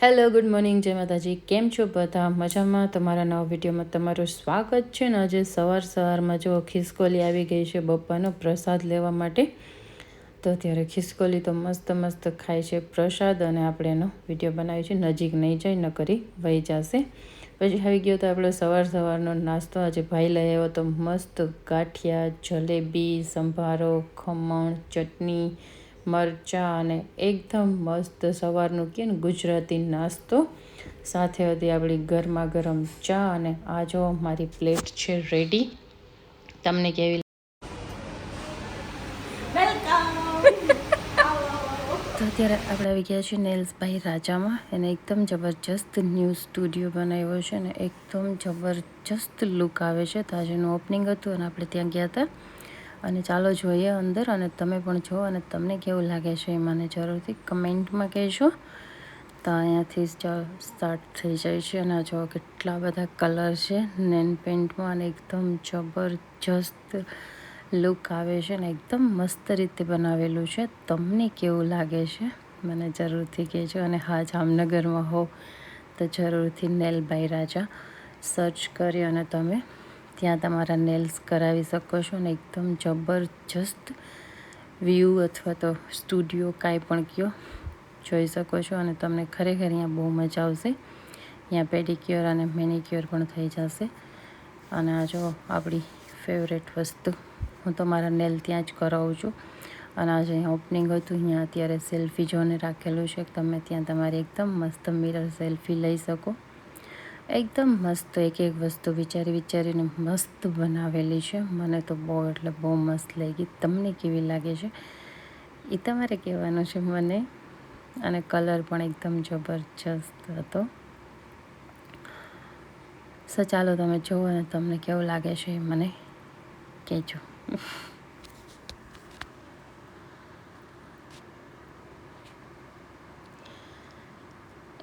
Hello, good morning, જય માતાજી. કેમ છો બધા? મજામાં? તમારા નવા વિડીયોમાં તમારું સ્વાગત છે ને. આજે સવારમાં જો ખિસકોલી આવી ગઈ છે બપ્પાનો પ્રસાદ લેવા માટે. તો અત્યારે ખિસકોલી તો મસ્ત ખાય છે પ્રસાદ, અને આપણે એનો વિડીયો બનાવ્યો છે. નજીક નહીં જાય, ન કરી વહી જશે. પછી આવી ગયો તો આપણો સવારનો નાસ્તો. આજે ભાઈ લઈ આવ્યો તો મસ્ત ગાંઠિયા, જલેબી, સંભારો, ખમણ, ચટણી, મરચાં અને એકદમ મસ્ત સવારનું કહે ને ગુજરાતી નાસ્તો. સાથે હતી આપણી ગરમા ગરમ ચા, અને આ જો મારી પ્લેટ છે રેડી. તમને કેવી તો અત્યારે આપણે આવી ગયા છીએ નેલ્સભાઈ રાજામાં. એને એકદમ જબરજસ્ત ન્યૂ સ્ટુડિયો બનાવ્યો છે ને એકદમ જબરજસ્ત લુક આવે છે. તો આજનું ઓપનિંગ હતું અને આપણે ત્યાં ગયા હતા. અને ચાલો જોઈએ અંદર, અને તમે પણ જુઓ અને તમને કેવું લાગે છે એ મને જરૂરથી કમેન્ટમાં કહેજો. તો અહીંયાથી સ્ટાર્ટ થઈ જાય છે. અને જો કેટલા બધા કલર છે નેન પેન્ટમાં, અને એકદમ જબરજસ્ત લુક આવે છે ને એકદમ મસ્ત રીતે બનાવેલું છે. તમને કેવું લાગે છે મને જરૂરથી કહેજો. અને હા, જામનગરમાં હો તો જરૂરથી નેલ બાય રાજા સર્ચ કરી અને તમે ત્યાં તમારા નેલ્સ કરાવી શકો છો. ને એકદમ જબરજસ્ત વ્યૂ અથવા તો સ્ટુડિયો કાંઈ પણ કહો જોઈ શકો છો. અને તમને ખરેખર અહીંયા બહુ મજા આવશે. અહીંયા પેડિક્યોર અને મેનિક્યોર પણ થઈ જશે. અને આ જો આપણી ફેવરેટ વસ્તુ, હું તો મારા નેલ ત્યાં જ કરાવું છું. અને આજે અહીંયા ઓપનિંગ હતું. અહીંયા અત્યારે સેલ્ફી ઝોન રાખેલું છે. તમે ત્યાં તમારી એકદમ મસ્ત મિરર સેલ્ફી લઈ શકો. એકદમ મસ્ત એક વસ્તુ વિચારીને મસ્ત બનાવેલી છે. મને તો બહુ એટલે બહુ મસ્ત લાગી. તમને કેવી લાગે છે એ તમારે કહેવાનું છે મને. અને કલર પણ એકદમ જબરજસ્ત હતો. ચાલો તમે જુઓ અને તમને કેવું લાગે છે એ મને કહેજો.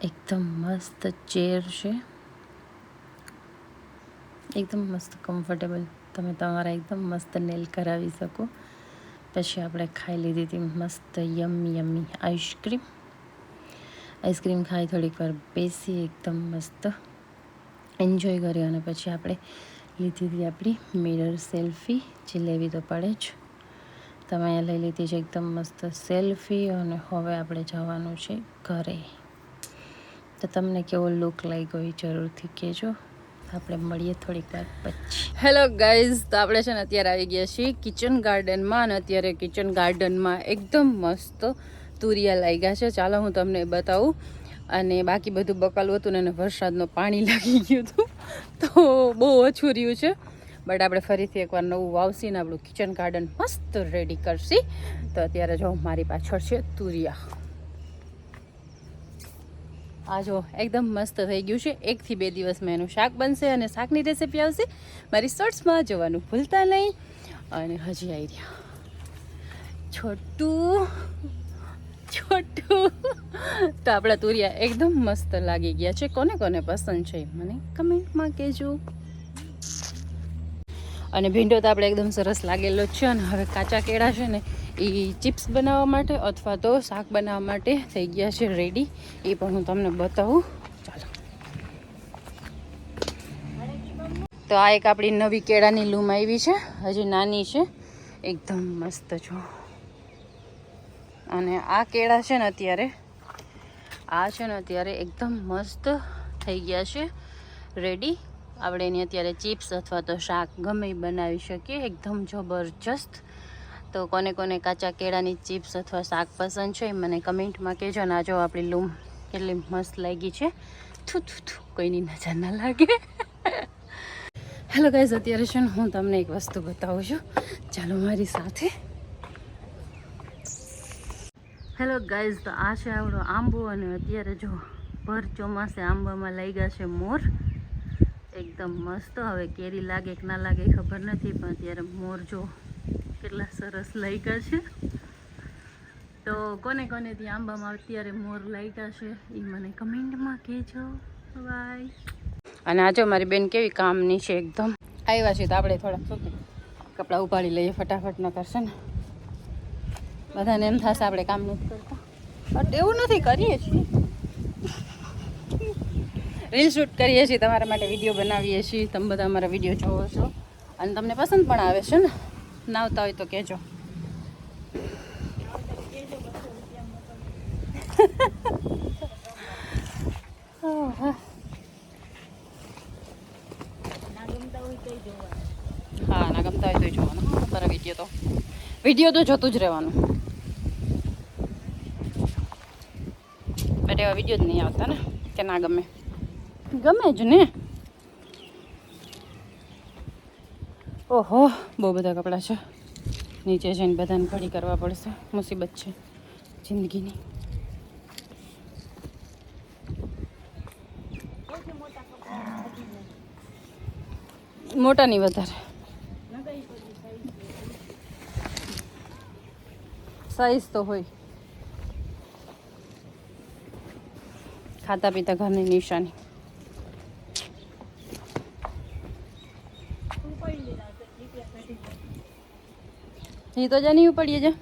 એકદમ મસ્ત ચેર છે, એકદમ મસ્ત કમ્ફર્ટેબલ. તમે તમારા એકદમ મસ્ત નેલ કરાવી શકો. પછી આપણે ખાઈ લીધી હતી મસ્ત યમ્મી આઈસ્ક્રીમ ખાઈ થોડીક વાર બેસી એકદમ મસ્ત એન્જોય કર્યો. અને પછી આપણે લીધી હતી આપણી મિરર સેલ્ફી, જે લેવી તો પડે જ. તમે અહીંયા લઈ લીધી છે એકદમ મસ્ત સેલ્ફી. અને હવે આપણે જવાનું છે ઘરે. તો તમને કેવો લુક લાગ્યો એ જરૂરથી કહેજો. આપણે મળીએ થોડીક વાર પછી. હેલો ગાઈઝ, તો આપણે છે ને અત્યારે આવી ગયા છીએ કિચન ગાર્ડનમાં. અને અત્યારે કિચન ગાર્ડનમાં એકદમ મસ્ત તુરિયા લાગ્યા છે. ચાલો હું તમને બતાવું. અને બાકી બધું બકાલું હતું ને એને વરસાદનું પાણી લાગી ગયું હતું, તો બહુ ઓછું રહ્યું છે. બટ આપણે ફરીથી એકવાર નવું વાવશી ને આપણું કિચન ગાર્ડન મસ્ત રેડી કરશી. તો અત્યારે જો મારી પાછળ છે તુરિયા. આ જો એકદમ મસ્ત થઈ ગયું છે. 1 થી 2 દિવસમાં એનું શાક બનશે, અને શાકની રેસીપી આવશે મારી શોર્ટ્સમાં, જોવાનું ભૂલતા નહીં. અને હજી આવી રહ્યા છોટું. તો આપણા તુરિયા એકદમ મસ્ત લાગી ગયા છે. કોને કોને પસંદ છે મને કમેન્ટમાં કહેજો. અને ભીંડો તો આપણે એકદમ સરસ લાગેલો જ છે. અને હવે કાચા કેળા છે ને એ ચિપ્સ બનાવવા માટે અથવા તો શાક બનાવવા માટે થઈ ગયા છે રેડી. એ પણ હું તમને બતાવું. ચાલો. તો આ એક આપણી નવી કેળાની લૂમ આવી છે, હજી નાની છે, એકદમ મસ્ત છો. અને આ કેળા છે ને અત્યારે એકદમ મસ્ત થઈ ગયા છે રેડી. આપણે એની અત્યારે ચિપ્સ અથવા તો શાક ગમે બનાવી શકીએ, એકદમ જબરજસ્ત. તો કોને કોને કાચા કેળાની ચિપ્સ અથવા શાક પસંદ છે મને કમેન્ટમાં કહેજો. ને આ જો આપણી લૂમ કેટલી મસ્ત લાગી છે. કોઈની નજર ના લાગે. હેલો ગાઈઝ, અત્યારે છે ને હું તમને એક વસ્તુ બતાવું છું. ચાલો મારી સાથે. હેલો ગાઈઝ, તો આ છે આપણો આંબો. અને અત્યારે જો ભર ચોમાસે આંબામાં લાગ્યા છે મોર. એકદમ મસ્ત. હવે કેરી લાગે કે ના લાગે ખબર નથી, પણ અત્યારે મોર જો કેટલા સરસ લાગ્યા છે. તો કોને કોને ત્યાં આંબામાં અત્યારે મોર લાગ્યા છે એ મને કમેન્ટમાં કહેજો. બાય. અને આજો મારી બેન કેવી કામની છે એકદમ. આવ્યા છે તો આપણે થોડા કપડાં ઉપાડી લઈએ ફટાફટ. ન કરશે ને બધાને એમ થશે આપણે કામ નથી કરતા, બટ એવું નથી, કરીએ છીએ. રીલ શૂટ કરીએ છીએ, તમારા માટે વિડીયો બનાવીએ છીએ. તમે બધા અમારા વિડીયો જોવો છો અને તમને પસંદ પણ આવે છે ને. ના આવતા હોય તો કહેજો. હા, ના ગમતા હોય તો જોવાનું. તારા વિડીયો તો જોતું જ રહેવાનું. બટ એવા વિડીયો જ નહીં આવતા ને કે ના ગમે. ગમે જ ને. ઓહો, બહુ બધા કપડાં છે. નીચે જઈને બધાને ઘડી કરવા પડશે. મુસીબત છે જિંદગીની. મોટાની વધારે સાઈઝ તો હોય. ખાતા પીતા ઘરની નિશાની. એ તો જા નહીં પડીએ જા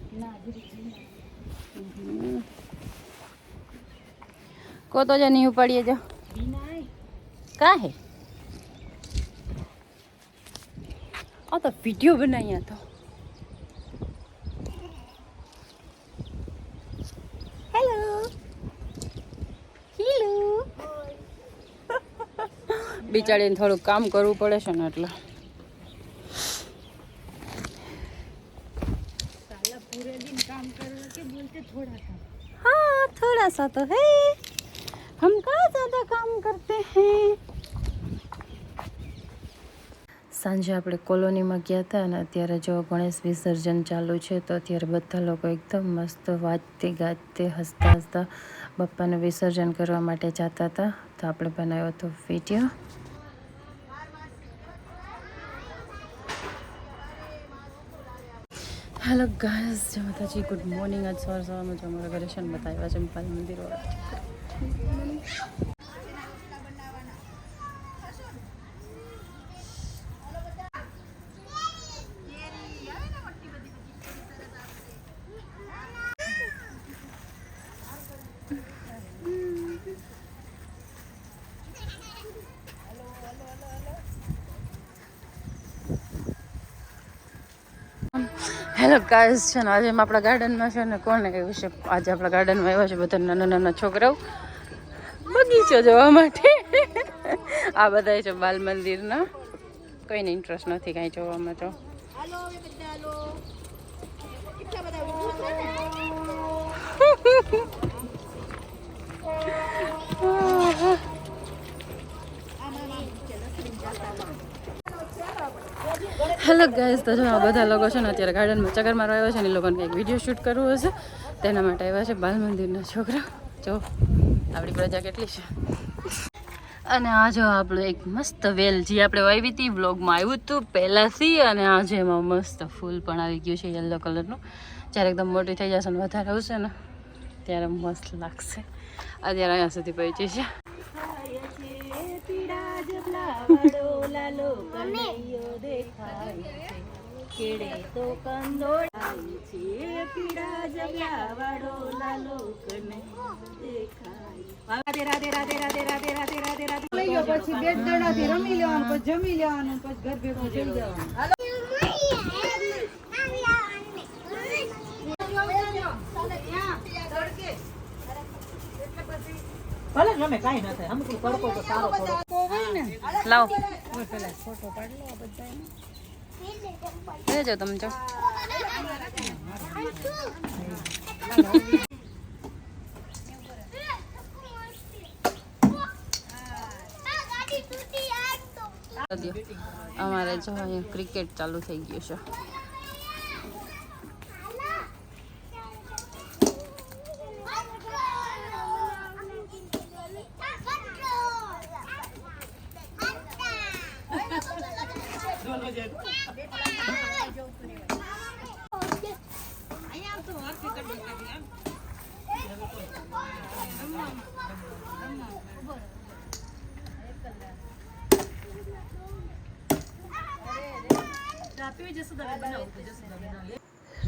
को तो जा नहीं उपाड़िए जा का है और तो वीडियो बनाई तो हेलो हेलो बिचारी थोड़ू काम करवू पड़े छे ने એટલે पूरे दिन काम करने के बोलते थोड़ा सा हाँ थोड़ा सा तो है हम कहाँ ज़्यादा काम करते हैं. સાંજે આપણે કોલોનીમાં ગયા હતા અને અત્યારે જો ગણેશ વિસર્જન ચાલુ છે તો અત્યારે બધા લોકો એકદમ મસ્ત વાજતે ગાજતે હસતા હસતા બાપ્પાને વિસર્જન કરવા માટે જતા હતા. તો આપણે બનાવ્યો હતો વિડીયો. હેલો ગાઈસ, જય માતાજી, ગુડ મોર્નિંગ. આજ સવારમાં જો અમારા ઘરે છે ને બતાવ્યા છે બાલ મંદિર વાળા. હેલો ગાઈસ, છે ને આજે આપણા ગાર્ડનમાં છે ને કોને આવ્યું છે, આજે આપણા ગાર્ડનમાં આવ્યા છે બધા નાના નાના છોકરાઓ બગીચો જોવા માટે. આ બધા છે બાલ મંદિરના, કોઈને ઇન્ટરેસ્ટ નથી કાંઈ જોવામાં. તો હેલો ગાઈસ, તો જો આ બધા લોકો છે ને અત્યારે ગાર્ડનમાં ચક્કર મારવા આવ્યા છે ને એ લોકોને કંઈક વિડીયો શૂટ કરવું હશે તેના માટે આવ્યા છે બાલ મંદિરના છોકરા. જો આપણી પ્રજા કેટલી છે. અને આ જો આપણે એક મસ્ત વેલ જે આપણે વાવી હતી વ્લોગમાં આવ્યું હતું પહેલાંથી, અને આજે એમાં મસ્ત ફૂલ પણ આવી ગયું છે યલો કલરનું. જ્યારે એકદમ મોટી થઈ જશે ને વધારે આવશે ને ત્યારે મસ્ત લાગશે. અત્યારે અહીંયા સુધી પહોંચી છે. કેડે તો કંદોળાઈ છે પીડા જબલા વાળો લાલો કને દેખાય. રાધે રાધે રાધે રાધે રાધે રાધે રાધે રાધે. લઈ ગયો પછી બે દડાથી રમી લેવાનું, પછી જમી લેવાનું, પછી ઘર ભેગું થઈ જવાનું. ભલે ગમે કાઈ ન થાય, અમુક પડકો તો સારો પડકો હોય ને. લાવો પેલા ફોટો પાડી લો બધાને. જો તમે જો અમારે જો અહીંયા ક્રિકેટ ચાલુ થઈ ગયું છે.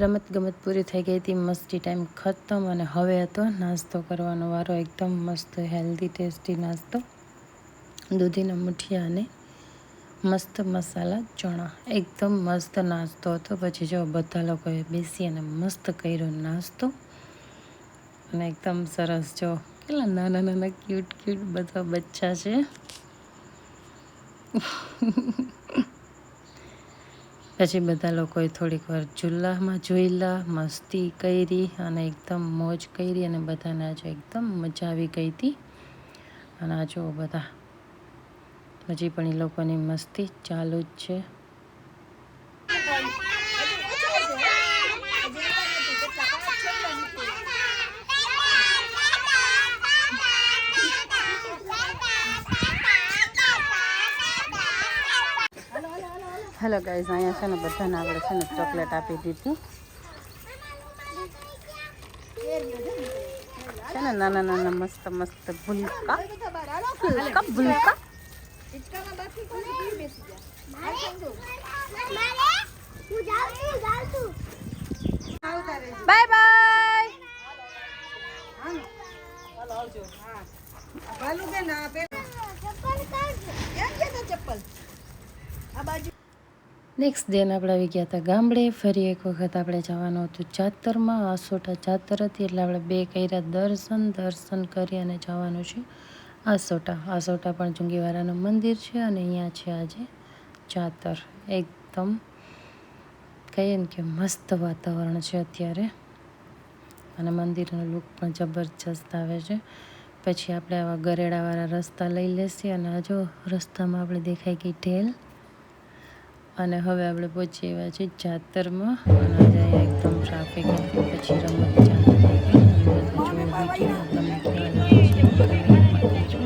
રમત ગમત પૂરી થઈ ગઈ હતી, મસ્તી ટાઈમ ખતમ અને હવે હતો નાસ્તો કરવાનો વારો. એકદમ મસ્ત હેલ્ધી ટેસ્ટી નાસ્તો. દૂધીના મુઠિયા અને મસ્ત મસાલા ચણા. એકદમ મસ્ત નાસ્તો હતો. પછી જો બધા લોકોએ બેસી અને મસ્ત કર્યો નાસ્તો અને એકદમ સરસ. જો કેટલા નાના નાના ક્યુટ ક્યુટ બધા બચ્ચા છે. પછી બધા લોકોએ થોડીક વાર ઝૂલામાં જોઈલા, મસ્તી કરી અને એકદમ મોજ કરી અને બધાને આજે એકદમ મજા આવી ગઈ હતી. અને આ જુઓ બધા હજી પણ એ લોકોની મસ્તી ચાલુ જ છે. હેલો ગાઈઝ, અહીંયા છે ને બધાને આપણે છે ને ચોકલેટ આપી દીધી છે ને. નાના નાના મસ્ત મસ્ત ભૂલકા ભૂલકા ભૂલકા. Bye bye. નેક્સ્ટ ડે આપણે આવી ગયા હતા ગામડે. ફરી એક વખત આપણે જવાનું હતું જાતરમાં. આસોટા જાતર હતી એટલે આપણે 2 કર્યા દર્શન કરી અને જવાનું છે આસોટા. આસોટા પણ જુંગીવારાનું મંદિર છે અને અહીંયા છે આજે જાતર. એકદમ કહીએ ને કે મસ્ત વાતાવરણ છે અત્યારે અને મંદિરનો લુક પણ જબરજસ્ત આવે છે. પછી આપણે આવા ગરેડાવાળા રસ્તા લઈ લેશી અને આ જો રસ્તામાં આપણે દેખાઈ ગઈ ઢેલ. અને હવે આપણે પહોંચી આવ્યા છીએ જાતરમાં અને આજે અહીંયા એકદમ ટ્રાફિક હતી. પછી રમત ચાલુ થઈ ગઈ અને બધા જો વિડીયો તમને ખ્યાલ આવે છે કમેન્ટમાં કહેજો.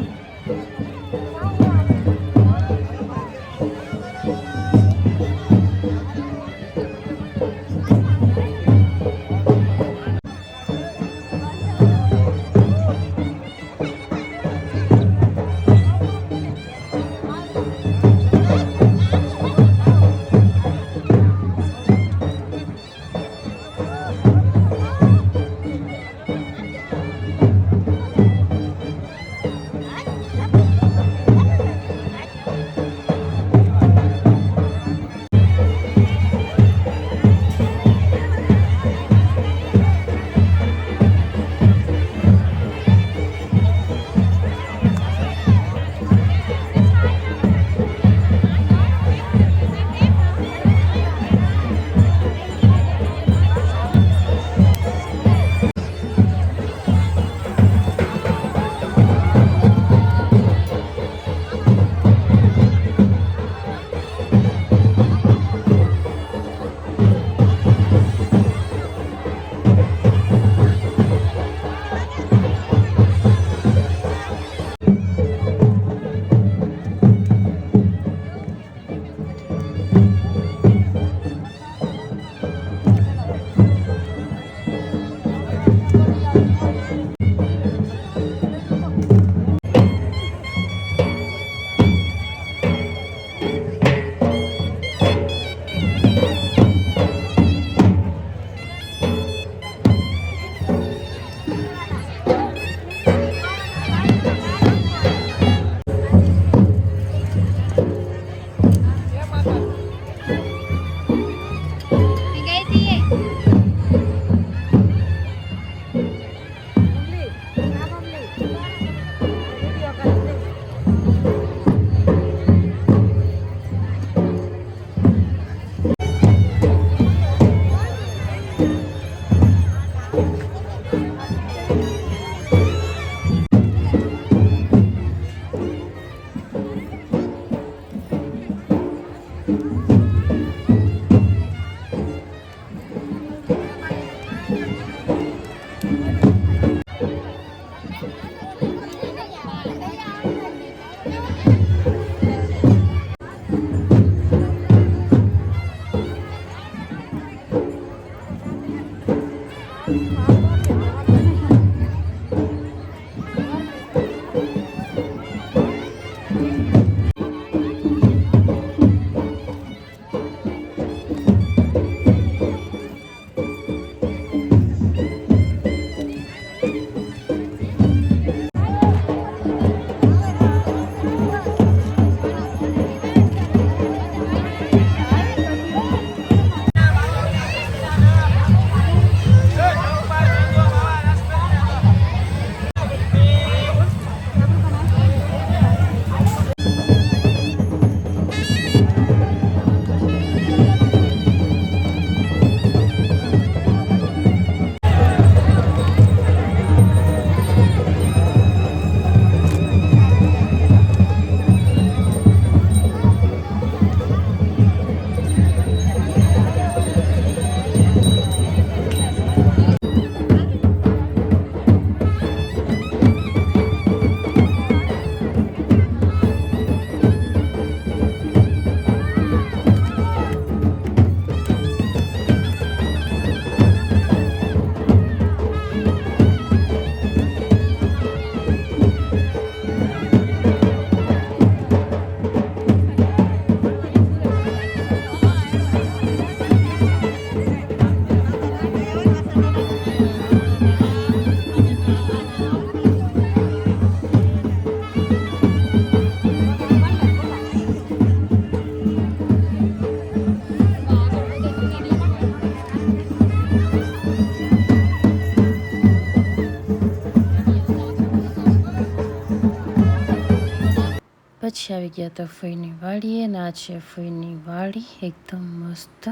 પછી આવી ગયા તો ફઈની વાડીએ ને આ છે ફઈની વાડી એકદમ મસ્ત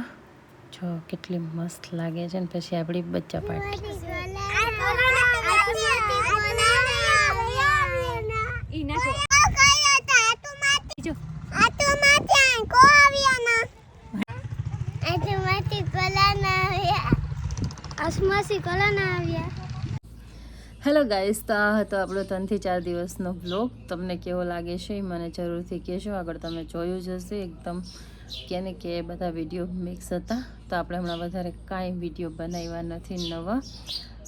જો કેટલી મસ્ત લાગે છે ને પછી આપણી બચ્ચા પાર્ટી હેલો ગાઈસ, તો આ હતો આપણો 3 થી 4 દિવસનો વ્લોગ. તમને કેવો લાગે છે એ મને જરૂરથી કહેજો. આગળ તમે જોયું જ હશે એકદમ કે બધા વિડીયો મિક્સ હતા, તો આપણે હમણાં વધારે કાંઈ વિડીયો બનાવ્યા નથી નવા.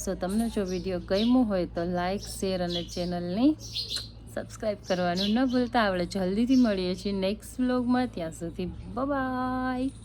સો તમને જો વિડીયો ગમ્યો હોય તો લાઇક, શેર અને ચેનલની સબસ્ક્રાઈબ કરવાનું ન ભૂલતા. આપણે જલ્દીથી મળીએ છીએ નેક્સ્ટ વ્લોગમાં. ત્યાં સુધી બાય.